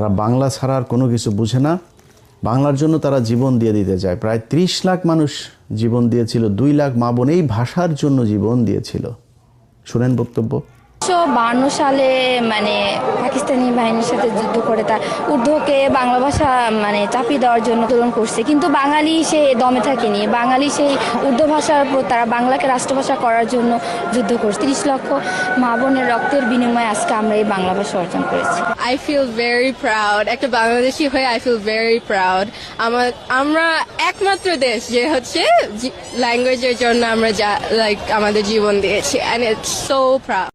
তারা বাংলা ছাড়া আর কোনো কিছু বুঝে না। বাংলার জন্য তারা জীবন দিয়ে দিতে চায়। প্রায় 30 লাখ মানুষ জীবন দিয়েছিল, 2 লাখ মা বোন এই ভাষার জন্য জীবন দিয়েছিল। শুনেন বক্তব্য। 1952 সালে মানে পাকিস্তানি বাহিনীর সাথে যুদ্ধ করে তার উর্দুকে বাংলা ভাষা মানে চাপিয়ে দেওয়ার জন্য আন্দোলন করছে, কিন্তু বাঙালি সে দমে থাকেনি। বাঙালি সেই উর্দু ভাষার উপর তারা বাংলাকে রাষ্ট্রভাষা করার জন্য যুদ্ধ করছে। 30 লক্ষ মা বোনের রক্তের বিনিময়ে আজকে আমরা এই বাংলা ভাষা অর্জন করেছি। I feel very proud. একটা বাংলাদেশি হয়ে I feel very proud. আমরা একমাত্র দেশ যে হচ্ছে ল্যাঙ্গুয়েজের জন্য আমরা আমাদের জীবন দিয়েছি, and it's so proud.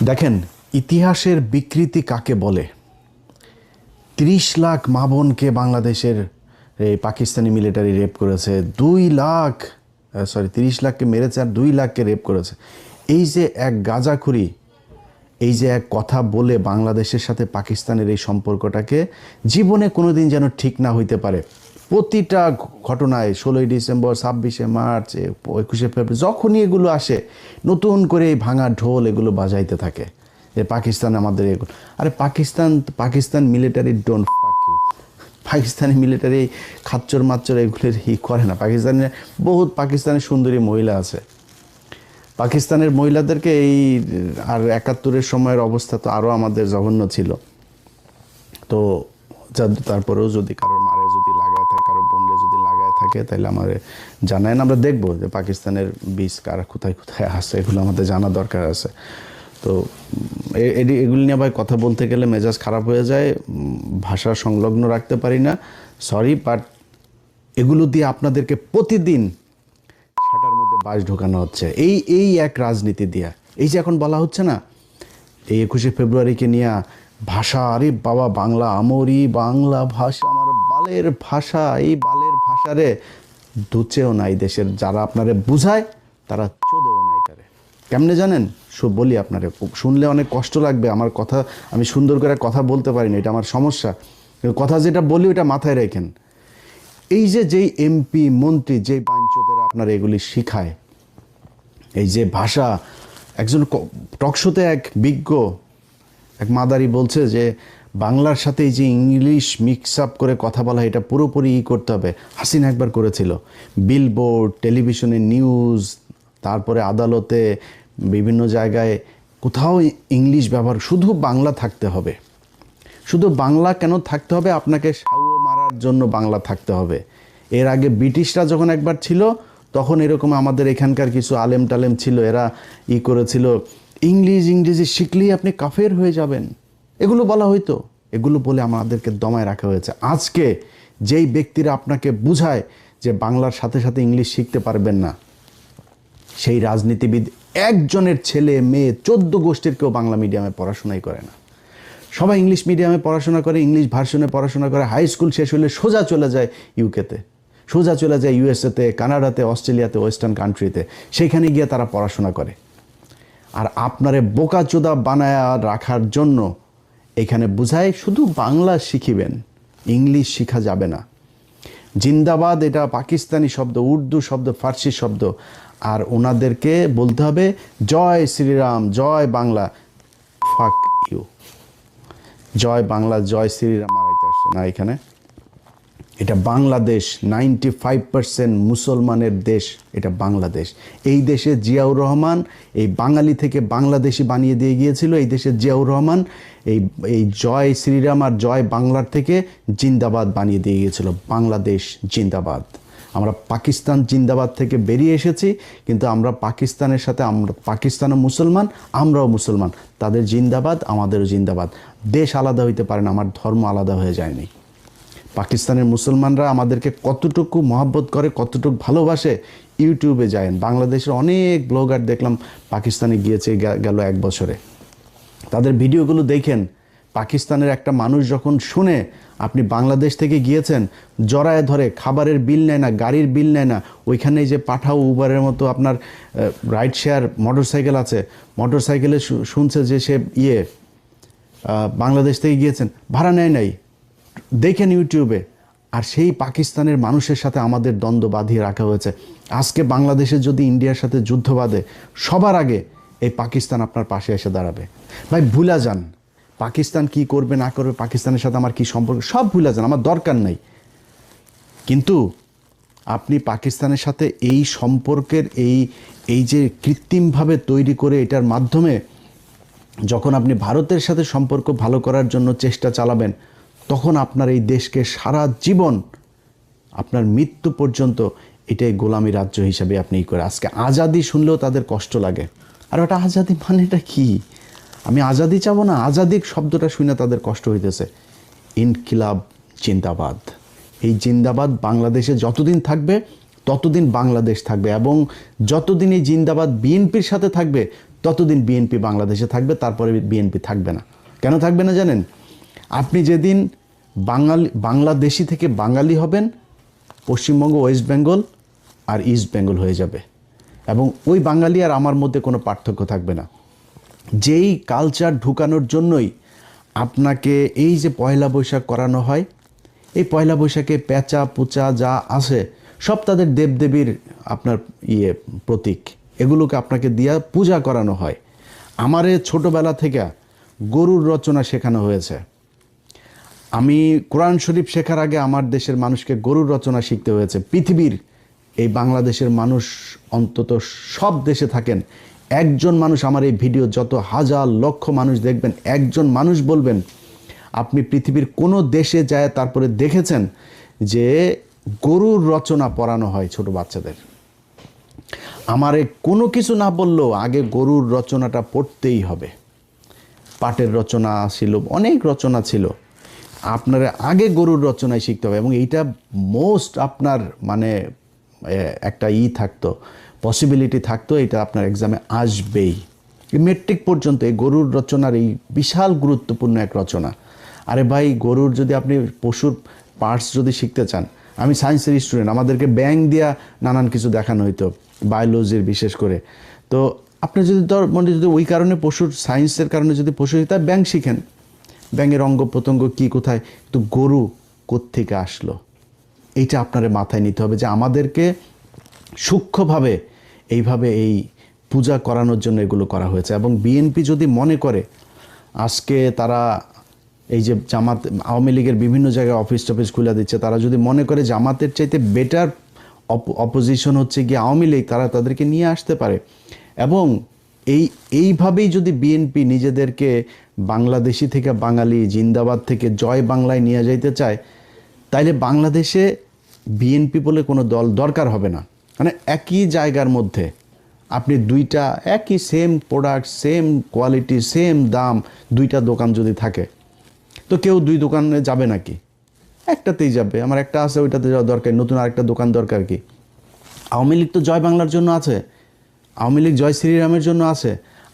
দেখেন ইতিহাসের বিকৃতি কাকে বলে। 30 লাখ মা বোনকে বাংলাদেশের এই পাকিস্তানি মিলিটারি রেপ করেছে, 30 লাখকে মেরেছে আর 2 লাখকে রেপ করেছে। এই যে এক গাঁজাখুরি, এই যে এক কথা বলে বাংলাদেশের সাথে পাকিস্তানের এই সম্পর্কটাকে জীবনে কোনোদিন যেন ঠিক না হইতে পারে। প্রতিটা ঘটনায় 16ই ডিসেম্বর, 26শে মার্চ, 21শে ফেব্রুয়ারি যখনই এগুলো আসে নতুন করে এই ভাঙা ঢোল এগুলো বাজাইতে থাকে যে পাকিস্তান আমাদের এগুলো। আরে Pakistan military don't fuck you. Pakistani military খাচ্চর মাচ্চর এগুলোর করে না। পাকিস্তানের সুন্দরী মহিলা আছে। পাকিস্তানের মহিলাদেরকে এই আর 71-এর সময়ের অবস্থা তো আরও আমাদের জঘন্য ছিল। তো তারপরেও যদি কারোর মারে যদি লাগায় থাকে, কারোর বোনরে যদি লাগায় থাকে, তাহলে আমাদের জানায় না, আমরা দেখবো যে পাকিস্তানের বীজ কারা কোথায় কোথায় আসে, এগুলো আমাদের জানা দরকার আছে। তো এগুলি নিয়ে ভাই কথা বলতে গেলে মেজাজ খারাপ হয়ে যায়, ভাষা সংলগ্ন রাখতে পারি না, সরি। বাট এগুলো দিয়ে আপনাদেরকে প্রতিদিন সেটার মধ্যে বাস ঢোকানো হচ্ছে এই এক রাজনীতি দিয়া। এই যে এখন বলা হচ্ছে না এই 21শে ফেব্রুয়ারিকে নিয়ে ভাষা, আরে বাবা বাংলা আমরি, বাংলা ভাষা আমার বালের ভাষা, এই বালের ভাষারে দুচেও নাই দেশের যারা আপনারে বুঝায়, তারা চোদেও নাই তারে। কেমনে জানেন? বলি আপনারে, শুনলে অনেক কষ্ট লাগবে আমার কথা, আমি সুন্দর করে কথা বলতে পারি না, এটা আমার সমস্যা। কথা যেটা বলি ওটা মাথায় রেখেন। এই যে যেই এমপি মন্ত্রী যেই বাঞ্চতেরা আপনারা এগুলি শিখায়, এই যে ভাষা, একজন টকশোতে এক বিজ্ঞ এক মাদারি বলছে যে বাংলার সাথে এই যে ইংলিশ মিক্স আপ করে কথা বলা, এটা পুরোপুরি করতে হবে। হাসিনা একবার করেছিল, বিলবোর্ড, টেলিভিশনে নিউজ, তারপরে আদালতে, বিভিন্ন জায়গায় কোথাও ইংলিশ ব্যবহার, শুধু বাংলা থাকতে হবে। শুধু বাংলা কেন থাকতে হবে? আপনাকে সাউ মারার জন্য বাংলা থাকতে হবে। এর আগে ব্রিটিশরা যখন একবার ছিল তখন এরকম আমাদের এখানকার কিছু আলেম টালেম ছিল, এরা করেছিল ইংরেজি শিখলেই আপনি কাফের হয়ে যাবেন, এগুলো বলা হইতো। এগুলো বলে আমাদেরকে দমায় রাখা হয়েছে। আজকে যেই ব্যক্তিরা আপনাকে বুঝায় যে বাংলার সাথে সাথে ইংলিশ শিখতে পারবেন না, সেই রাজনীতিবিদ একজনের ছেলে মেয়ে 14 গোষ্ঠীর কেউ বাংলা মিডিয়ামে পড়াশোনাই করে না। সবাই ইংলিশ মিডিয়ামে পড়াশোনা করে, ইংলিশ ভার্সনে পড়াশোনা করে, হাই স্কুল শেষ হলে সোজা চলে যায় ইউকেতে, সোজা চলে যায় ইউএসএতে, কানাডাতে, অস্ট্রেলিয়াতে, ওয়েস্টার্ন কান্ট্রিতে, সেখানে গিয়ে তারা পড়াশোনা করে। আর আপনারে বোকাচোদা বানায় রাখার জন্য এখানে বুঝায় শুধু বাংলা শিখিবেন, ইংলিশ শিখা যাবে না। জিন্দাবাদ এটা পাকিস্তানি শব্দ, উর্দু শব্দ, ফার্সি শব্দ। আর ওনাদেরকে বলতে হবে জয় শ্রীরাম, জয় বাংলা। Fuck you. জয় বাংলা, জয় শ্রীরাম মারাইতে আসছে না এখানে। এটা বাংলাদেশ, 95% মুসলমানের দেশ এটা বাংলাদেশ। এই দেশে জিয়াউর রহমান এই বাঙালি থেকে বাংলাদেশি বানিয়ে দিয়ে গিয়েছিল। এই দেশে জিয়াউর রহমান এই জয় শ্রীরাম আর জয় বাংলার থেকে জিন্দাবাদ বানিয়ে দিয়ে গিয়েছিল। বাংলাদেশ জিন্দাবাদ। আমরা পাকিস্তান জিন্দাবাদ থেকে বেরিয়ে এসেছি, কিন্তু আমরা পাকিস্তানের সাথে, আমরা পাকিস্তানও মুসলমান, আমরাও মুসলমান। তাদের জিন্দাবাদ, আমাদেরও জিন্দাবাদ। দেশ আলাদা হইতে পারে না, আমার ধর্ম আলাদা হয়ে যায়নি। পাকিস্তানের মুসলমানরা আমাদেরকে কতটুকু মহব্বত করে, কতটুকু ভালোবাসে, ইউটিউবে যায়। বাংলাদেশের অনেক ব্লগার দেখলাম পাকিস্তানে গিয়েছে গেল 1 বছরে। তাদের ভিডিওগুলো দেখেন। পাকিস্তানের একটা মানুষ যখন শুনে আপনি বাংলাদেশ থেকে গিয়েছেন, জড়ায় ধরে, খাবারের বিল নেয় না, গাড়ির বিল নেয় না। ওইখানে যে পাঠাও, উবারের মতো আপনার রাইড শেয়ার মোটরসাইকেল আছে, মোটরসাইকেলে শুনছে যে সে বাংলাদেশ থেকে গিয়েছেন, ভাড়া নেয় নাই, দেখেন ইউটিউবে। আর সেই পাকিস্তানের মানুষের সাথে আমাদের দ্বন্দ্ব বাঁধিয়ে রাখা হয়েছে। আজকে বাংলাদেশের যদি ইন্ডিয়ার সাথে যুদ্ধ বাঁধে, সবার আগে এই পাকিস্তান আপনার পাশে এসে দাঁড়াবে। ভাই ভুলা যান, পাকিস্তান কি করবে না করবে, পাকিস্তানের সাথে আমার কি সম্পর্ক, সব ভুলে যান, আমার দরকার নাই। কিন্তু আপনি পাকিস্তানের সাথে এই সম্পর্কের এই যে কৃত্রিমভাবে তৈরি করে এটার মাধ্যমে যখন আপনি ভারতের সাথে সম্পর্ক ভালো করার জন্য চেষ্টা চালাবেন, তখন আপনার এই দেশকে সারা জীবন, আপনার মৃত্যু পর্যন্ত এটাই গোলামি রাজ্য হিসাবে আপনি করে। আজকে আজাদি শুনলেও তাদের কষ্ট লাগে। আর ওটা আজাদি মানেটা কি? আমি আজাদি চাবো না, আজাদি শব্দটা শুনে তাদের কষ্ট হইতেছে। ইনকিলাব জিন্দাবাদ, এই জিন্দাবাদ বাংলাদেশে যতদিন থাকবে ততদিন বাংলাদেশ থাকবে, এবং যতদিন এই জিন্দাবাদ বিএনপির সাথে থাকবে ততদিন বিএনপি বাংলাদেশে থাকবে, তারপরে বিএনপি থাকবে না। কেন থাকবে না জানেন? আপনি যেদিন বাংলাদেশি থেকে বাঙালি হবেন, পশ্চিমবঙ্গ, ওয়েস্ট বেঙ্গল আর ইস্ট বেঙ্গল হয়ে যাবে, এবং ওই বাঙালি আর আমার মধ্যে কোনো পার্থক্য থাকবে না। যেই কালচার ঢুকানোর জন্যই আপনাকে এই যে পয়লা বৈশাখ করানো হয়, এই পয়লা বৈশাখে পেঁচা পুচা যা আছে সব তাদের দেবদেবীর আপনার প্রতীক, এগুলোকে আপনাকে দিয়া পূজা করানো হয়। আমারে ছোটোবেলা থেকে গরুর রচনা শেখানো হয়েছে। আমি কোরআন শরীফ শেখার আগে আমার দেশের মানুষকে গরুর রচনা শিখতে হয়েছে। পৃথিবীর এই বাংলাদেশের মানুষ, অন্তত সব দেশে থাকেন, একজন মানুষ, আমার এই ভিডিও যত হাজার লক্ষ মানুষ দেখবেন, একজন মানুষ বলবেন আপনি পৃথিবীর কোনো দেশে যায় তারপরে দেখেছেন যে গরুর রচনা পড়ানো হয় ছোট বাচ্চাদের। আমারে কোনো কিছু না বললেও আগে গরুর রচনাটা পড়তেই হবে। পাটের রচনা ছিল, অনেক রচনা ছিল, আপনার আগে গরুর রচনায় শিখতে হবে। এবং এইটা মোস্ট আপনার মানে একটা থাকতো, পসিবিলিটি থাকতো, এটা আপনার এক্সামে আসবেই। মেট্রিক পর্যন্ত এই গরুর রচনার এই বিশাল গুরুত্বপূর্ণ এক রচনা। আরে ভাই, গরুর যদি আপনি পশুর পার্টস যদি শিখতে চান, আমি সায়েন্সের স্টুডেন্ট, আমাদেরকে ব্যাঙ দিয়া নানান কিছু দেখানো হইতো, বায়োলজির বিশেষ করে। তো আপনি যদি যদি ওই কারণে পশুর সায়েন্সের কারণে যদি পশু শিখতে ব্যাঙ শিখেন, ব্যাঙের অঙ্গ প্রত্যঙ্গ কী কোথায়, তো গরু কোত্থেকে আসলো, এইটা আপনার মাথায় নিতে হবে যে আমাদেরকে সূক্ষ্মভাবে এইভাবে এই পূজা করানোর জন্য এগুলো করা হয়েছে। এবং বিএনপি যদি মনে করে আজকে তারা এই যে জামাত, আওয়ামী লীগের বিভিন্ন জায়গায় অফিস টফিস খুলে দিচ্ছে, তারা যদি মনে করে জামাতের চাইতে বেটার অপোজিশন হচ্ছে গিয়ে আওয়ামী লীগ, তারা তাদেরকে নিয়ে আসতে পারে। এবং এইভাবেই যদি বিএনপি নিজেদেরকে বাংলাদেশি থেকে বাঙালি, জিন্দাবাদ থেকে জয় বাংলায় নিয়ে যাইতে চায়, তাইলে বাংলাদেশে বিএনপি বলে কোনো দল দরকার হবে না। মানে একই জায়গার মধ্যে আপনি দুইটা একই same product, same quality, same দাম, দুইটা দোকান যদি থাকে, তো কেউ দুই দোকানে যাবে নাকি? একটাতেই যাবে। আমার একটা আছে, ওইটাতে যাওয়া দরকার, নতুন আরেকটা দোকান দরকার কি? আওয়ামী লীগ তো জয় বাংলার জন্য আছে, আওয়ামী লীগ জয় শ্রীরামের জন্য আছে,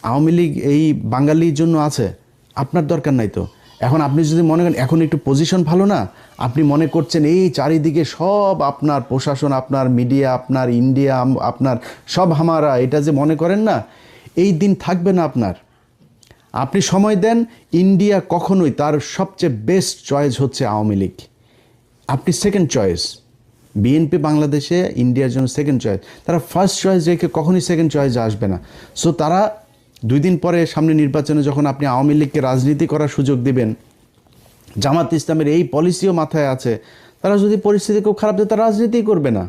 আওয়ামী লীগ এই বাঙালির জন্য আছে, আপনার দরকার নাই তো। এখন আপনি যদি মনে করেন এখন একটু পজিশন ভালো না, আপনি মনে করছেন এই চারিদিকে সব আপনার প্রশাসন, আপনার মিডিয়া, আপনার ইন্ডিয়া, আপনার সব হামারা, এটা যে মনে করেন না, এই দিন থাকবে না আপনার। আপনি সময় দেন, ইন্ডিয়া কখনোই তার সবচেয়ে বেস্ট চয়েস হচ্ছে আওয়ামী লীগ, আপনি সেকেন্ড চয়েস। বিএনপি বাংলাদেশে ইন্ডিয়ার জন্য সেকেন্ড চয়েস, তারা ফার্স্ট চয়েস রেখে কখনোই সেকেন্ড চয়েসে আসবে না। সো তারা 2 দিন পরে সামনে নির্বাচনে যখন আপনি আওয়ামী লীগকে রাজনীতি করার সুযোগ দিবেন, জামাত ইসলামের এই পলিসিও মাথায় আছে, তারা যদি পরিস্থিতি খুব খারাপ দেয় তারা রাজনীতিই করবে না।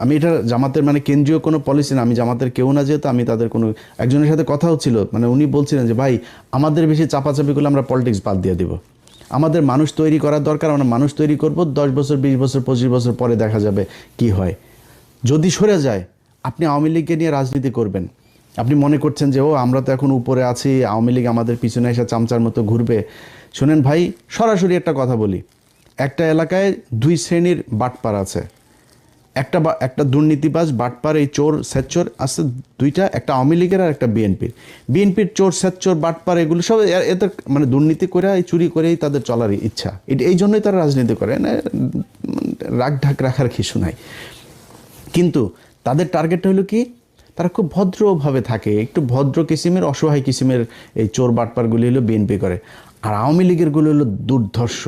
আমি এটা জামাতের মানে কেন্দ্রীয় কোনো পলিসি না, আমি জামাতের কেউ না, যেহেতু আমি তাদের কোনো, একজনের সাথে কথা হচ্ছিল, মানে উনি বলছিলেন যে ভাই আমাদের বেশি চাপাচাপি করলে আমরা পলিটিক্স বাদ দিয়ে দিব, আমাদের মানুষ তৈরি করার দরকার, আমরা মানুষ তৈরি করব, 10 বছর 20 বছর 25 বছর পরে দেখা যাবে কি হয়। যদি সরে যায়, আপনি আওয়ামী লীগকে নিয়ে রাজনীতি করবেন, আপনি মনে করছেন যে আমরা তো এখন উপরে আছি, আওয়ামী লীগ আমাদের পিছনে এসে চামচার মতো ঘুরবে। শোনেন ভাই, সরাসরি একটা কথা বলি, একটা এলাকায় 2 শ্রেণীর বাটপার আছে, একটা দুর্নীতিবাজ বাটপার, এই চোর স্বেচ্ছর আছে দুইটা, একটা আওয়ামী লীগের আর একটা বিএনপির চোর স্বেচ্ছর বাটপার, এগুলো সব এদের মানে দুর্নীতি করে, চুরি করেই তাদের চলার ইচ্ছা, এই জন্যই তারা রাজনীতি করে, রাগ ঢাক রাখার কিছু নাই। কিন্তু তাদের টার্গেটটা হলো কি, তারা খুব ভদ্রভাবে থাকে, একটু ভদ্র কিসিমের, অসহায় কিসিমের এই চোর বাটপারগুলি হলো বিএনপি করে। আর আওয়ামী লীগেরগুলো হলো দুর্ধর্ষ,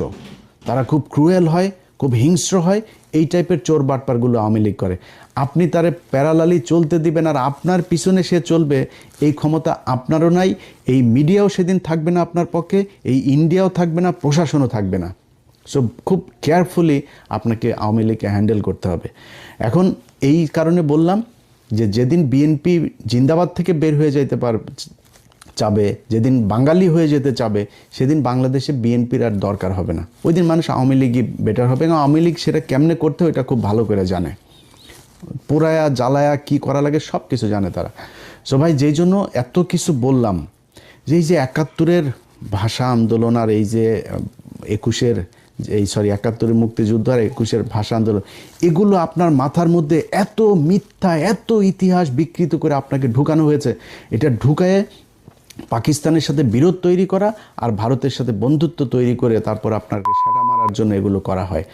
তারা খুব ক্রুয়েল হয়, খুব হিংস্র হয়, এই টাইপের চোর বাটপারগুলো আওয়ামী লীগ করে। আপনি তারে প্যারালালি চলতে দিবেন আর আপনার পিছনে সে চলবে, এই ক্ষমতা আপনারও নাই, এই মিডিয়াও সেদিন থাকবে না আপনার পক্ষে, এই ইন্ডিয়াও থাকবে না, প্রশাসনও থাকবে না। সো খুব কেয়ারফুলি আপনাকে আওয়ামী লীগকে হ্যান্ডেল করতে হবে। এখন এই কারণে বললাম যে যেদিন বিএনপি জিন্দাবাদ থেকে বের হয়ে যাইতে চাবে, যেদিন বাঙালি হয়ে যেতে চাবে, সেদিন বাংলাদেশে বিএনপির আর দরকার হবে না। ওই দিন মানুষ আওয়ামী লীগই বেটার হবে, এবং আওয়ামী লীগ সেটা কেমনে করতে হয় এটা খুব ভালো করে জানে। পোড়ায়া জ্বালায়া কী করা লাগে সব কিছু জানে তারা। সো ভাই, যেই জন্য এত কিছু বললাম, যে এই যে ৭১-এর ভাষা আন্দোলন আর এই যে ৭১-এর মুক্তিযুদ্ধ আর ২১-এর ভাষা আন্দোলন, এগুলো আপনার মাথার মধ্যে এত মিথ্যা, এত ইতিহাস বিকৃত করে আপনাকে ঢুকানো হয়েছে। এটা ঢুকায়ে পাকিস্তানের সাথে বিরোধ তৈরি করা আর ভারতের সাথে বন্ধুত্ব তৈরি করে তারপর আপনাকে সেটা মারার জন্য এগুলো করা হয়।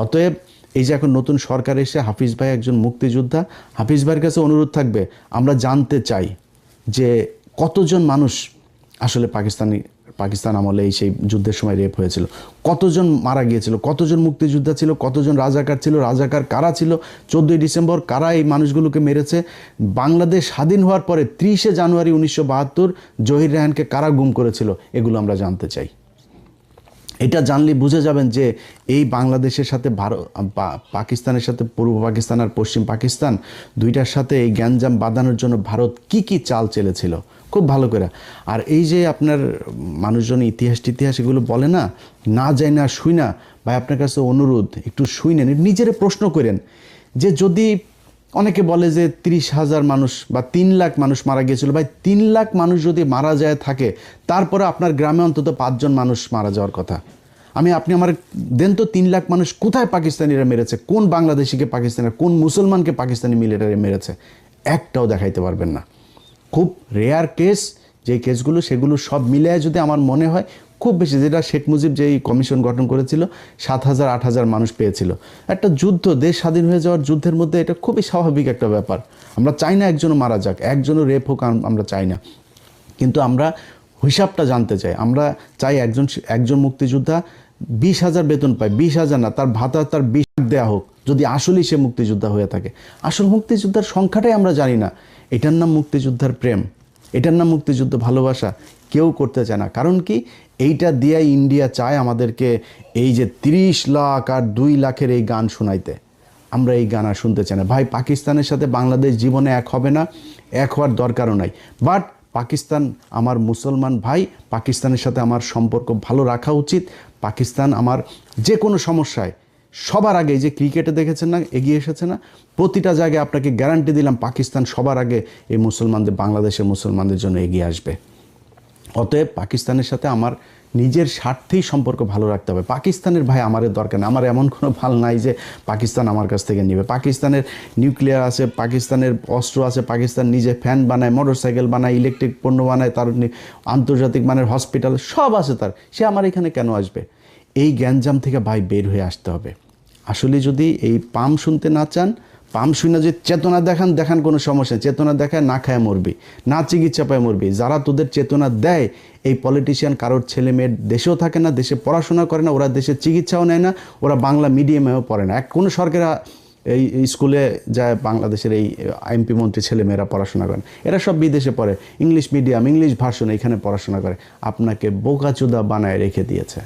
অতএব এই যে এখন নতুন সরকার এসে হাফিজ ভাই একজন মুক্তিযোদ্ধা, হাফিজ ভাইয়ের কাছে অনুরোধ থাকবে, আমরা জানতে চাই যে কতজন মানুষ আসলে পাকিস্তান আমলে সেই যুদ্ধের সময় রেপ হয়েছিল, কতজন মারা গিয়েছিল, কতজন মুক্তিযোদ্ধা ছিল, কতজন রাজাকার ছিল, রাজাকার কারা ছিল, 14ই ডিসেম্বর কারা এই মানুষগুলোকে মেরেছে, বাংলাদেশ স্বাধীন হওয়ার পরে 30শে জানুয়ারি 1972 জহির রায়হানকে কারা গুম করেছিল, এগুলো আমরা জানতে চাই। এটা জানলে বুঝে যাবেন যে এই বাংলাদেশের সাথে পাকিস্তানের সাথে পূর্ব পাকিস্তান আর পশ্চিম পাকিস্তান দুইটার সাথে এই গ্যাঞ্জাম বাঁধানোর জন্য ভারত কি চাল চেলেছিল খুব ভালো করে। আর এই যে আপনার মানুষজন ইতিহাস এগুলো বলে না যায় না শুই না, ভাই আপনার কাছে অনুরোধ একটু শুই নেন, নিজের প্রশ্ন করেন যে যদি অনেকে বলে যে 30,000 মানুষ বা 3 লাখ মানুষ মারা গিয়েছিল, ভাই 3 লাখ মানুষ যদি মারা যায় থাকে, তারপরে আপনার গ্রামে অন্তত 5 জন মানুষ মারা যাওয়ার কথা। আপনি আমার দেন তো 3 লাখ মানুষ কোথায় পাকিস্তানিরা মেরেছে, কোন বাংলাদেশিকে পাকিস্তানিরা, কোন মুসলমানকে পাকিস্তানি মিলিটারি মেরেছে, একটাও দেখাইতে পারবেন না। খুব রেয়ার কেস যে কেসগুলো, সেগুলো সব মিলিয়ে যদি আমার মনে হয় খুব বেশি, যেটা শেখ মুজিব যেই কমিশন গঠন করেছিল 7,000-8,000 মানুষ পেয়েছিল। একটা যুদ্ধ, দেশ স্বাধীন হয়ে যাওয়ার যুদ্ধের মধ্যে এটা খুবই স্বাভাবিক একটা ব্যাপার। আমরা চাই না একজনও মারা যাক, একজনও রেপ হোক, আমরা চাই না, কিন্তু আমরা হিসাবটা জানতে চাই। আমরা চাই একজন মুক্তিযোদ্ধা 20,000 বেতন পায়, 20,000 না, তার ভাতা তার 20 লাখ দেওয়া হোক, যদি আসলেই সে মুক্তিযোদ্ধা হয়ে থাকে। আসল মুক্তিযোদ্ধার সংখ্যাটাই আমরা জানি না। এটার নাম মুক্তিযোদ্ধার প্রেম, এটার নাম মুক্তিযুদ্ধ ভালোবাসা কেউ করতে চায় না। কারণ কি, এইটা দিয়ে ইন্ডিয়া চায় আমাদেরকে এই যে 30 লাখ আর 2 লাখের এই গান শোনাইতে। আমরা এই গান আর শুনতে চাই না। ভাই, পাকিস্তানের সাথে বাংলাদেশ জীবনে এক হবে না, এক হওয়ার দরকারও নাই। বাট পাকিস্তান আমার মুসলমান ভাই, পাকিস্তানের সাথে আমার সম্পর্ক ভালো রাখা উচিত। পাকিস্তান আমার যে কোনো সমস্যায় সবার আগে, যে ক্রিকেটে দেখেছেন না এগিয়ে এসেছে না, প্রতিটা জায়গায় আপনাকে গ্যারান্টি দিলাম পাকিস্তান সবার আগে এই বাংলাদেশের মুসলমানদের জন্য এগিয়ে আসবে। অতএব পাকিস্তানের সাথে আমার নিজের স্বার্থেই সম্পর্ক ভালো রাখতে হবে। পাকিস্তানের ভাই আমাদের দরকার নেই, আমার এমন কোনো ভাল নাই যে পাকিস্তান আমার কাছ থেকে নেবে। পাকিস্তানের নিউক্লিয়ার আছে, পাকিস্তানের অস্ত্র আছে, পাকিস্তান নিজে ফ্যান বানায়, মোটরসাইকেল বানায়, ইলেকট্রিক পণ্য বানায়, তার আন্তর্জাতিক মানের হসপিটাল সব আছে তার, সে আমার এখানে কেন আসবে? এই গ্যাঞ্জাম থেকে ভাই বের হয়ে আসতে হবে। আসলে যদি এই পাম শুনতে না চান, পাম শুনে যে চেতনা দেখান কোনো সমস্যা, চেতনা দেখায় না খায় মরবি, না চিকিৎসা পায় মরবি। যারা তোদের চেতনা দেয়, এই পলিটিশিয়ান কারোর ছেলে মেয়ের দেশেও থাকে না, দেশে পড়াশোনা করে না, ওরা দেশে চিকিৎসাও নেয় না, ওরা বাংলা মিডিয়ামেও পড়ে না। কোনো সরকারি এই স্কুলে যায় বাংলাদেশের এই এমপি মন্ত্রী ছেলেমেয়েরা পড়াশোনা করেন, এরা সব বিদেশে পড়ে, ইংলিশ মিডিয়াম, ইংলিশ ভার্সন এখানে পড়াশোনা করে। আপনাকে বোকাচোদা বানায় রেখে দিয়েছে।